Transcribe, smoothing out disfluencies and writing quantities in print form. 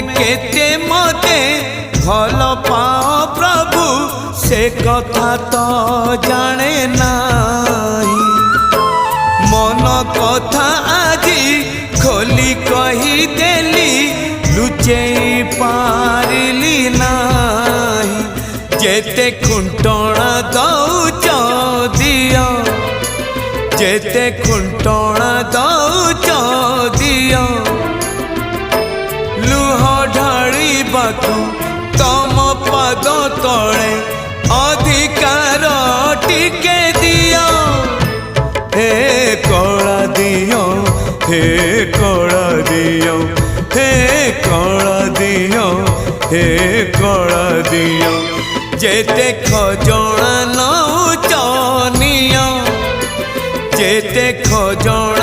केते मते भल पाओ प्रभु से कथा तो जाने नाही। मन कथा आजी खोली कही देली लुचेई पारिली नाही। जेते खुंटणा दौच दियो जेते खुंटणा दौच दियो लुह ढाळिबाकू तम पद तले अधिकार टिके दियो। हे कला दियो हे कला दियो हे कला दियो हे कला दियो। जेते खजणा नौच नियो जेते खजणा